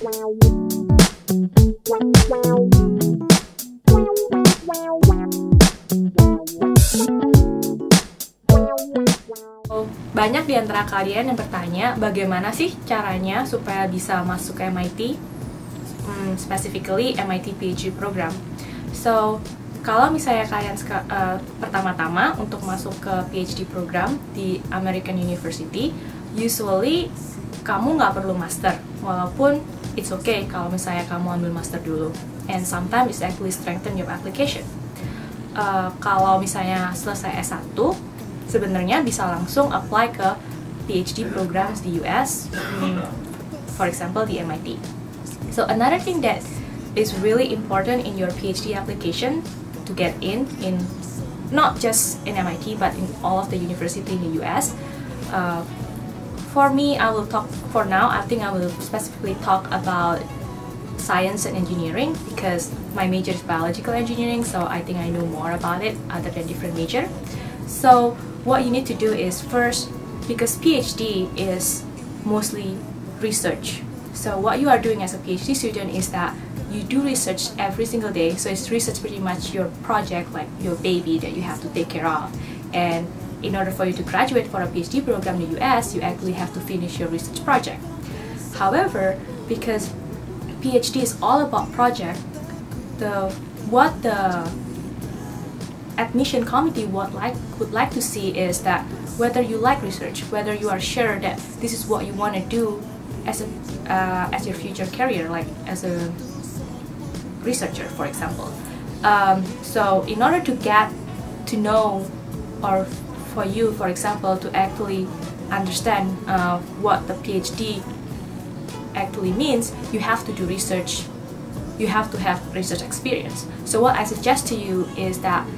Banyak di antara kalian yang bertanya bagaimana sih caranya supaya bisa masuk ke MIT, specifically MIT PhD program. So, kalau misalnya kalian pertama-tama untuk masuk ke PhD program di American University, usually kamu nggak perlu master, walaupun it's okay kalau misalnya kamu ambil master dulu. And sometimes it's actually strengthen your application. Kalau misalnya selesai S1, sebenarnya bisa langsung apply ke PhD programs di US, for example di MIT. So another thing that is really important in your PhD application to get in not just in MIT but in all of the university in the US. For me, I will talk for now. I think I will specifically talk about science and engineering because my major is biological engineering, so I think I know more about it other than different major. So what you need to do is first, because PhD is mostly research, so what you are doing as a PhD student is that you do research every single day. So it's research pretty much your project, like your baby that you have to take care of. And in order for you to graduate for a PhD program in the US, you actually have to finish your research project. However, because PhD is all about project, what the admission committee would like to see is that whether you like research, whether you are sure that this is what you want to do as your future career, like as a researcher, for example. So in order to get to know, or for you, for example, to actually understand what the PhD actually means, you have to do research. You have to have research experience. So what I suggest to you is that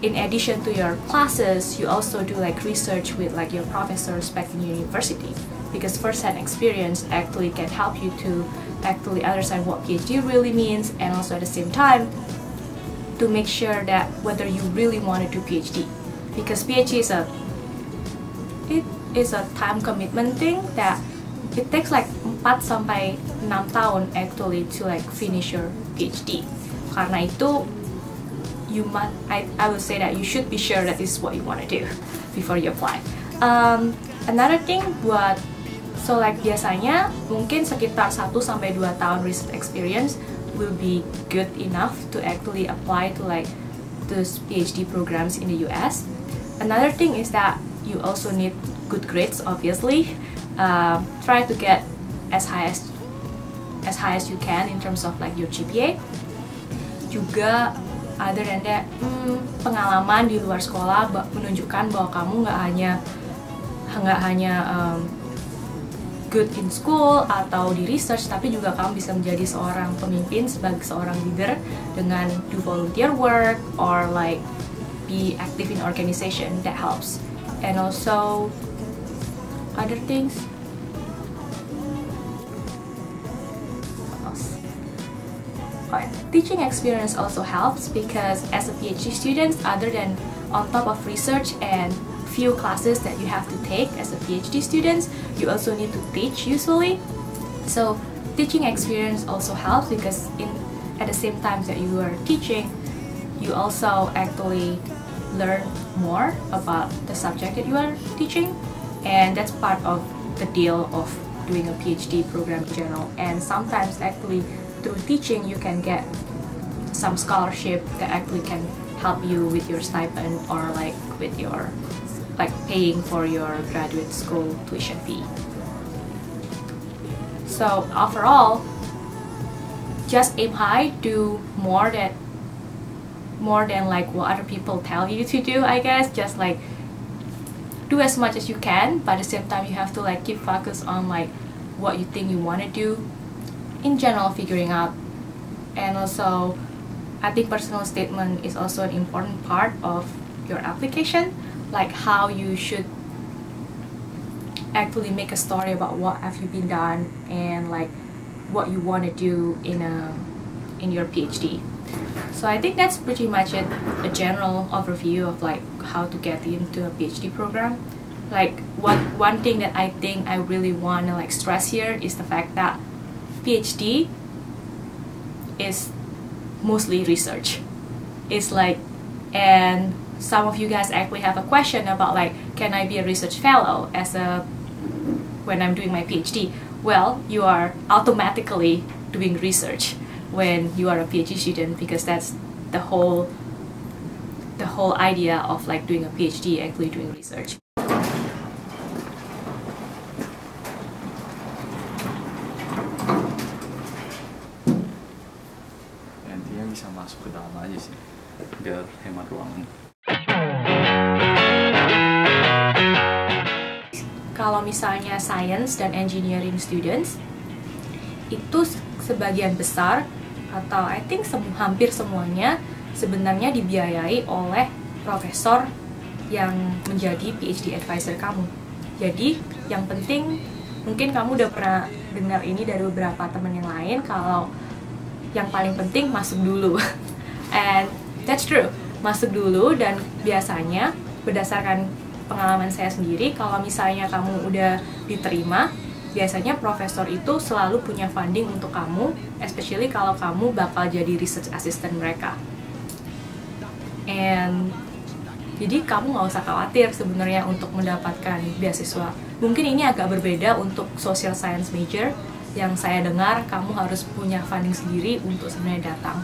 in addition to your classes, you also do like research with like your professors back in your university, because first-hand experience actually can help you to actually understand what PhD really means, and also at the same time to make sure that whether you really want to do PhD, because PhD is a time commitment thing that it takes like 4-6 tahun actually to like finish your PhD. Karena itu I would say that you should be sure that this is what you want to do before you apply. Another thing so like biasanya mungkin sekitar 1-2 tahun research experience will be good enough to actually apply to like those PhD programs in the US. Another thing is that you also need good grades, obviously. Try to get as high as you can in terms of like your GPA. Juga other than that, pengalaman di luar sekolah menunjukkan bahwa kamu nggak hanya good in school atau di research, tapi juga kamu bisa menjadi seorang pemimpin sebagai seorang leader dengan do volunteer work or like be active in organization. That helps. And also other things. Teaching experience also helps, because as a PhD student, other than on top of research and few classes that you have to take as a PhD student, you also need to teach usually. So teaching experience also helps, because at the same time that you are teaching, you also actually learn more about the subject that you are teaching, and that's part of the deal of doing a PhD program in general. And sometimes actually through teaching you can get some scholarship that actually can help you with your stipend, or like with your paying for your graduate school tuition fee. So overall, just aim high, do more than like what other people tell you to do, I guess. Just like do as much as you can, but at the same time you have to like keep focus on like what you think you want to do in general, figuring out. And also I think personal statement is also an important part of your application, like how you should actually make a story about what have you been done and like what you want to do in your PhD. So I think that's pretty much it, a general overview of like how to get into a PhD program. Like one thing that I think I really want to like stress here is the fact that PhD is mostly research. It's like, and some of you guys actually have a question about like, can I be a research fellow when I'm doing my PhD? Well, you are automatically doing research when you are a PhD student, because that's the whole idea of like doing a PhD, actually doing research. Intinya bisa masuk ke dalam aja sih, biar hemat ruangan. Kalau misalnya science dan engineering students, itu sebagian besar atau I think hampir semuanya sebenarnya dibiayai oleh profesor yang menjadi PhD advisor kamu. Jadi yang penting, mungkin kamu udah pernah dengar ini dari beberapa teman yang lain, kalau yang paling penting masuk dulu. And that's true, masuk dulu. Dan biasanya berdasarkan pengalaman saya sendiri, kalau misalnya kamu udah diterima, biasanya profesor itu selalu punya funding untuk kamu, especially kalau kamu bakal jadi research assistant mereka. And jadi kamu nggak usah khawatir sebenarnya untuk mendapatkan beasiswa. Mungkin ini agak berbeda untuk social science major, yang saya dengar kamu harus punya funding sendiri untuk sebenarnya datang.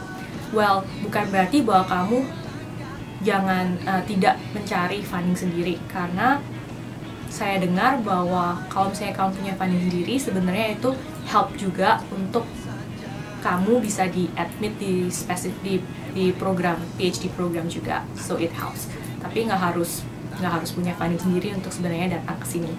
Well, bukan berarti bahwa kamu jangan tidak mencari funding sendiri, karena saya dengar bahwa kalau misalnya kamu punya funding sendiri, sebenarnya itu help juga untuk kamu bisa di-admit di program PhD program juga, so it helps. Tapi nggak harus punya funding sendiri untuk sebenarnya datang ke sini.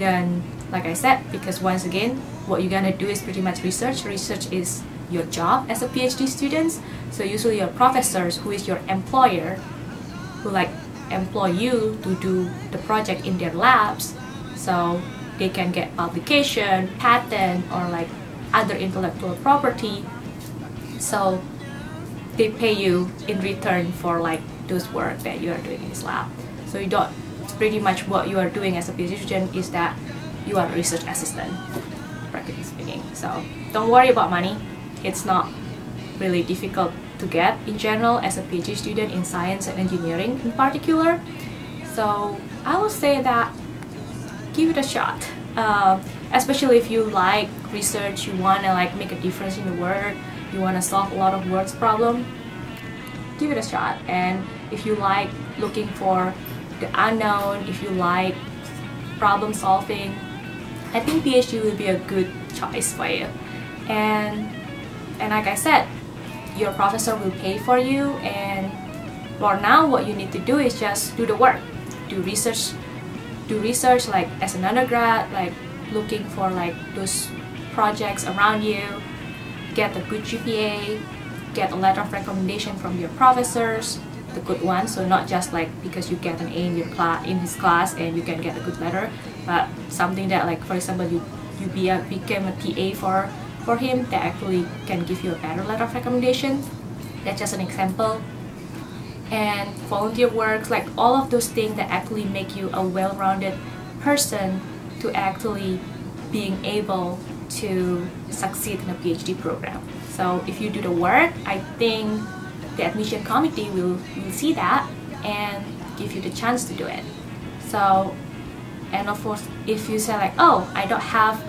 Dan like I said, because once again, what you're gonna do is pretty much research. Research is your job as a PhD student. So usually your professors, who is your employer, who like employ you to do the project in their labs, so they can get publication, patent, or like other intellectual property. So they pay you in return for like those work that you are doing in this lab. So you don't, pretty much what you are doing as a PhD student is that you are a research assistant, practically speaking. So don't worry about money. It's not really difficult to get in general as a PhD student in science and engineering in particular. So I will say that give it a shot, especially if you like research, you want to like make a difference in the world, you want to solve a lot of words problem, give it a shot. And if you like looking for the unknown, if you like problem solving, I think PhD will be a good choice for you. And like I said, your professor will pay for you, and for now what you need to do is just do the work, do research like as an undergrad, like looking for like those projects around you, get a good GPA, get a letter of recommendation from your professors, the good ones, so not just like because you get an A in his class and you can get a good letter, but something that like, for example, you became a TA for him that actually can give you a better letter of recommendation. That's just an example. And volunteer works, like all of those things that actually make you a well-rounded person to actually being able to succeed in a PhD program. So if you do the work, I think the admission committee will see that and give you the chance to do it. So, and of course, if you say like, oh, I don't have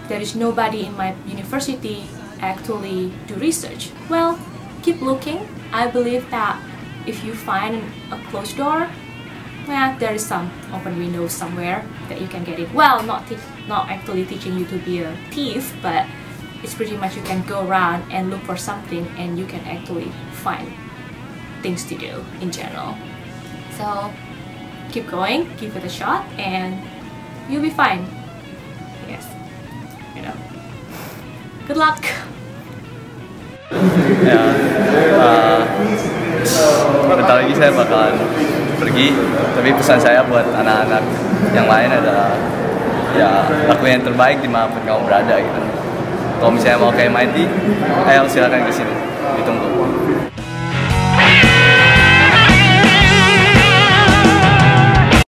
there is nobody in my university actually do research, well, keep looking. I believe that if you find a closed door, well, there is some open window somewhere that you can get it. Well, not actually teaching you to be a thief, but it's pretty much you can go around and look for something and you can actually find things to do in general. So keep going, give it a shot, and you'll be fine. Yes, you know. Good luck. Ya, bentar lagi saya bakalan pergi, tapi pesan saya buat anak-anak yang lain adalah ya lakuin yang terbaik dimanapun kamu berada gitu. Kalau misalnya mau ke MIT, ayo silakan ke sini, ditunggu.